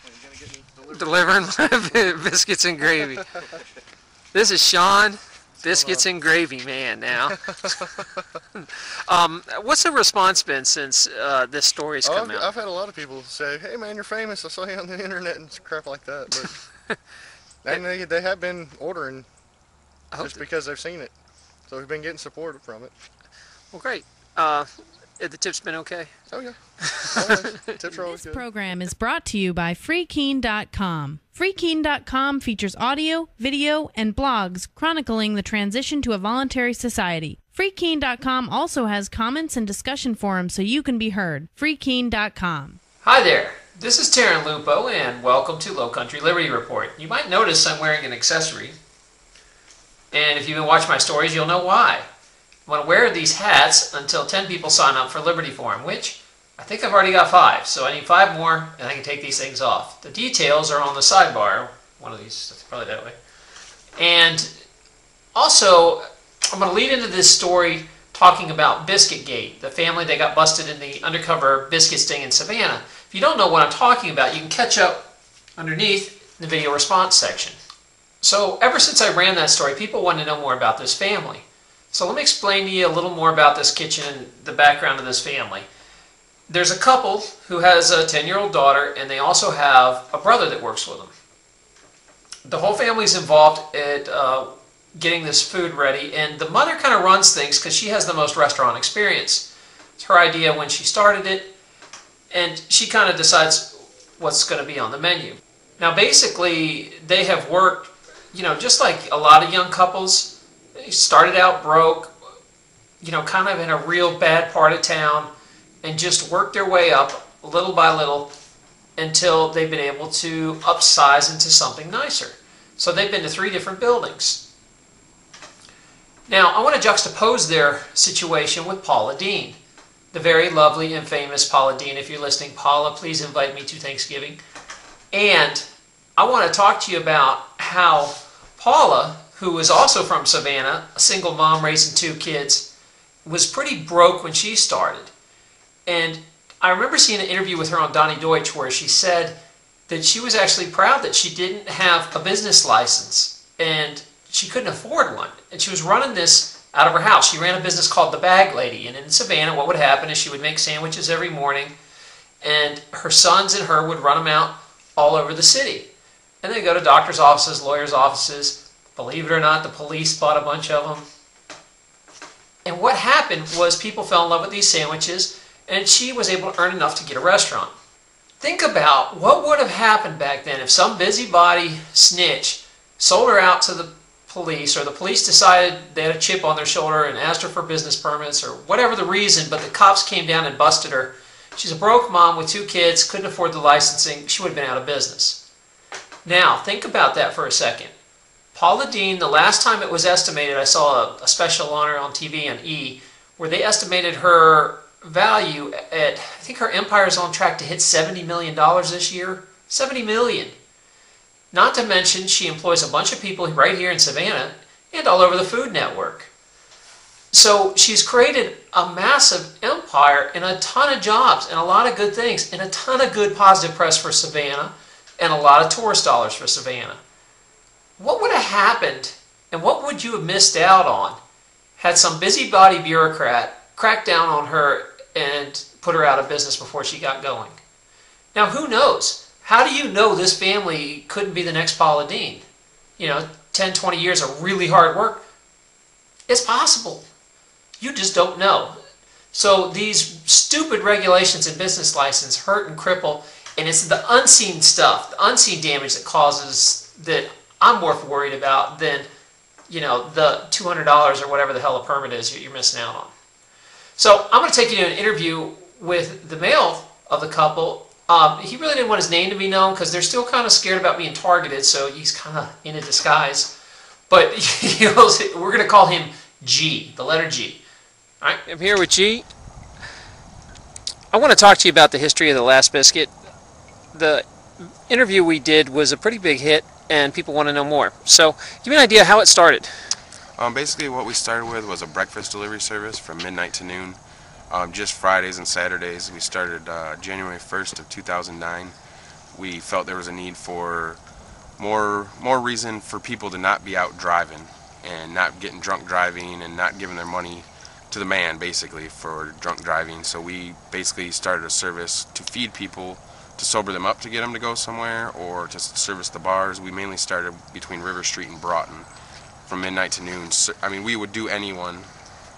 Are you gonna get me delivering biscuits and gravy. This is Sean, biscuits and gravy man now. What's the response been since this story's come out? I've had a lot of people say, "Hey man, you're famous. I saw you on the internet," and crap like that. But and they have been ordering just because they've seen it. So we've been getting support from it. Well, great. The tip's been okay? Oh, yeah. Always. Tips are always good. This program is brought to you by FreeKeen.com. FreeKeen.com features audio, video, and blogs chronicling the transition to a voluntary society. FreeKeen.com also has comments and discussion forums so you can be heard. FreeKeen.com. Hi there. This is Taryn Lupo, and welcome to Low Country Liberty Report. You might notice I'm wearing an accessory, and if you've been watching my stories, you'll know why. I'm going to wear these hats until 10 people sign up for Liberty Forum, which I think I've already got 5, so I need 5 more, and I can take these things off. The details are on the sidebar, one of these, probably that way. And also, I'm going to lead into this story talking about BiscuitGate, the family that got busted in the undercover biscuit sting in Savannah. If you don't know what I'm talking about, you can catch up underneath the video response section. So ever since I ran that story, people want to know more about this family. So let me explain to you a little more about this kitchen and the background of this family. There's a couple who has a 10-year-old daughter, and they also have a brother that works with them. The whole family's involved at getting this food ready, and the mother kind of runs things because she has the most restaurant experience. It's her idea when she started it, and she kind of decides what's going to be on the menu. Now basically, they have worked, just like a lot of young couples. They started out broke, kind of in a real bad part of town, and just worked their way up little by little until they've been able to upsize into something nicer. So they've been to 3 different buildings. Now, I want to juxtapose their situation with Paula Deen, the very lovely and famous Paula Deen. If you're listening, Paula, please invite me to Thanksgiving. And I want to talk to you about how Paula, who was also from Savannah, a single mom raising 2 kids, was pretty broke when she started. And I remember seeing an interview with her on Donnie Deutsch where she said that she was actually proud that she didn't have a business license and she couldn't afford one. And she was running this out of her house. She ran a business called The Bag Lady. And in Savannah, what would happen is she would make sandwiches every morning, and her sons and her would run them out all over the city. And they'd go to doctors' offices, lawyers' offices. Believe it or not, the police bought a bunch of them. And what happened was people fell in love with these sandwiches, and she was able to earn enough to get a restaurant. Think about what would have happened back then if some busybody snitch sold her out to the police, or the police decided they had a chip on their shoulder and asked her for business permits, or whatever the reason, but the cops came down and busted her. She's a broke mom with 2 kids, couldn't afford the licensing, she would have been out of business. Now, think about that for a second. Paula Deen, the last time it was estimated, I saw a special on her on TV on E, where they estimated her value at, I think her empire is on track to hit $70 million this year. $70 million. Not to mention, she employs a bunch of people right here in Savannah and all over the Food Network. So she's created a massive empire and a ton of jobs and a lot of good things and a ton of good positive press for Savannah and a lot of tourist dollars for Savannah. What would have happened, and what would you have missed out on, had some busybody bureaucrat cracked down on her and put her out of business before she got going? Now, who knows? How do you know this family couldn't be the next Paula Deen? 10, 20 years of really hard work? It's possible. You just don't know. So these stupid regulations and business license hurt and cripple, and it's the unseen stuff, the unseen damage that causes that I'm more worried about than, the $200 or whatever the hell a permit is you're missing out on. So I'm going to take you to an interview with the male of the couple. He really didn't want his name to be known because they're still kind of scared about being targeted, so he's kind of in a disguise. But we're going to call him G, the letter G. All right, I'm here with G. I want to talk to you about the history of the Last Biscuit. The interview we did was a pretty big hit, and people want to know more. So give me an idea how it started. Basically what we started with was a breakfast delivery service from midnight to noon, just Fridays and Saturdays. We started January 1st of 2009. we felt there was a need for more reason for people to not be out driving and not getting drunk driving and not giving their money to the man, basically, for drunk driving. So we basically started a service to feed people, to sober them up to get them to go somewhere, or to service the bars. We mainly started between River Street and Broughton from midnight to noon. I mean, we would do anyone.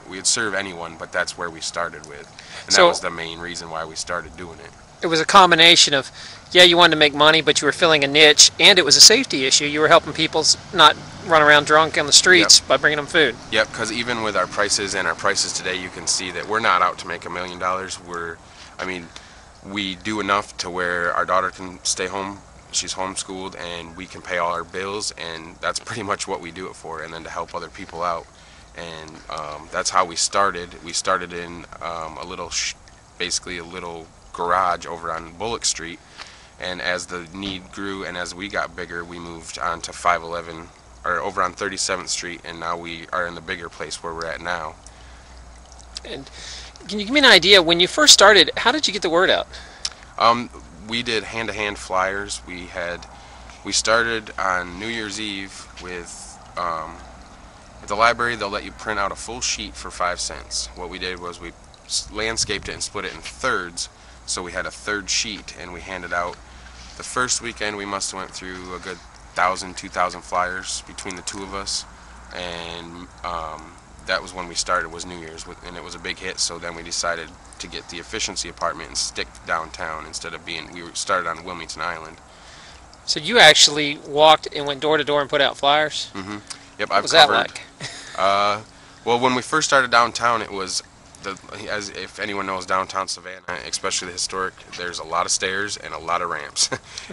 We would serve anyone, but that's where we started with. And that was the main reason why we started doing it. It was a combination of, yeah, you wanted to make money, but you were filling a niche, and it was a safety issue. You were helping people not run around drunk on the streets by bringing them food. Yep, because even with our prices and our prices today, you can see that we're not out to make $1 million. We do enough to where our daughter can stay home. She's homeschooled, and we can pay all our bills, and that's pretty much what we do it for, and then to help other people out. And that's how we started. We started in basically a little garage over on Bullock Street, and as the need grew and as we got bigger, we moved on to 511, or over on 37th Street, and now we are in the bigger place where we're at now. And can you give me an idea, when you first started, how did you get the word out? We did hand-to-hand flyers. We started on New Year's Eve with at the library. They'll let you print out a full sheet for 5 cents. What we did was we landscaped it and split it in thirds, so we had a third sheet, and we handed out. The first weekend we must have went through a good 1,000, 2,000 flyers between the two of us, and that was when we started, was New Year's, and it was a big hit. So then we decided to get the efficiency apartment and stick downtown instead of we started on Wilmington Island. So you actually walked and went door to door and put out flyers? Mm-hmm. Yep, what was that like? Well, when we first started downtown, it was as if anyone knows downtown Savannah, especially the historic, there's a lot of stairs and a lot of ramps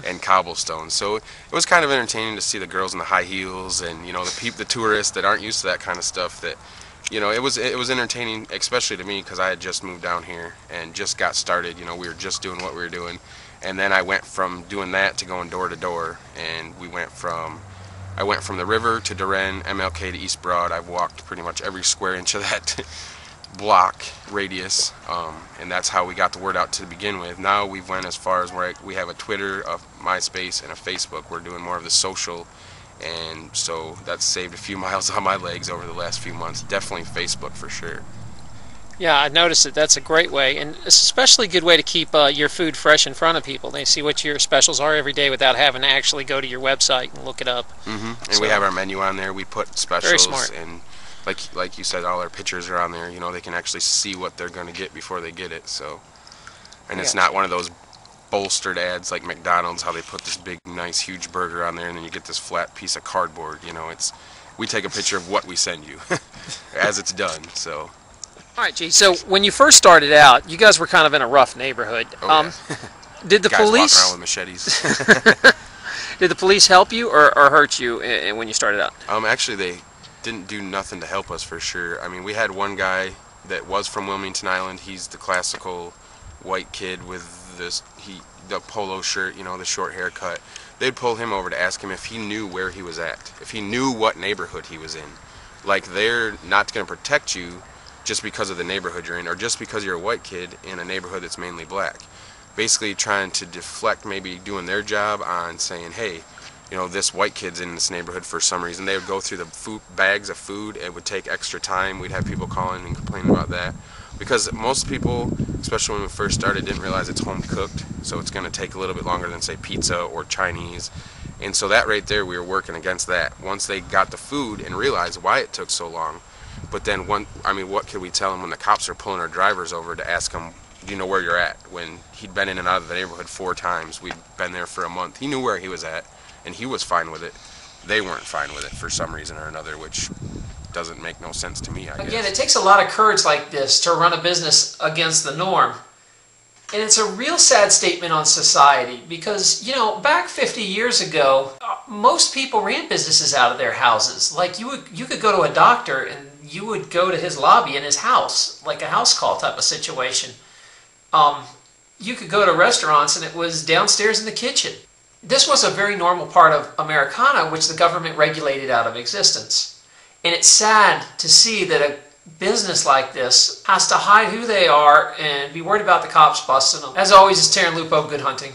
and cobblestones. So it was kind of entertaining to see the girls in the high heels and the tourists that aren't used to that kind of stuff. That it was entertaining, especially to me, because I had just moved down here and just got started. We were just doing what we were doing, and then I went from doing that to going door to door, and I went from the river to Duran, MLK to East Broad. I've walked pretty much every square inch of that block radius, and that's how we got the word out to begin with. Now we've went as far as where we have a Twitter, a MySpace, and a Facebook. We're doing more of the social, and so that's saved a few miles on my legs over the last few months. Definitely Facebook for sure. Yeah, I noticed that. That's a great way, and it's especially a good way to keep your food fresh in front of people. They see what your specials are every day without having to actually go to your website and look it up. Mm-hmm. And we have our menu on there. We put specials. Very smart. And like you said, all our pictures are on there. They can actually see what they're going to get before they get it. So, and it's not one of those bolstered ads like McDonald's, how they put this big, nice, huge burger on there, and then you get this flat piece of cardboard. We take a picture of what we send you as it's done. So. All right, G. So when you first started out, you guys were kind of in a rough neighborhood. Yeah. Did the guys police walking around with machetes? Did the police help you or hurt you when you started out? Actually, they didn't do nothing to help us for sure. We had one guy that was from Wilmington Island. He's the classical white kid with the polo shirt, the short haircut. They'd pull him over to ask him if he knew where he was at, if he knew what neighborhood he was in. Like, they're not going to protect you just because of the neighborhood you're in, or just because you're a white kid in a neighborhood that's mainly black. Basically trying to deflect, maybe doing their job on saying, hey, this white kid's in this neighborhood for some reason. They would go through the bags of food. It would take extra time. We'd have people calling and complaining about that. Because most people, especially when we first started, didn't realize it's home cooked. So it's going to take a little bit longer than, say, pizza or Chinese. And so that right there, we were working against that. Once they got the food and realized why it took so long. But then, what could we tell them when the cops are pulling our drivers over to ask them, do you know where you're at? When he'd been in and out of the neighborhood 4 times. We'd been there for a month. He knew where he was at, and he was fine with it. They weren't fine with it for some reason or another, which doesn't make no sense to me, I guess. Again, it takes a lot of courage like this to run a business against the norm. And it's a real sad statement on society because, back 50 years ago, most people ran businesses out of their houses. Like, you could go to a doctor and you would go to his lobby in his house, like a house call type of situation. You could go to restaurants and it was downstairs in the kitchen. This was a very normal part of Americana, which the government regulated out of existence. And it's sad to see that a business like this has to hide who they are and be worried about the cops busting them. As always, it's Terran Lupo. Good hunting.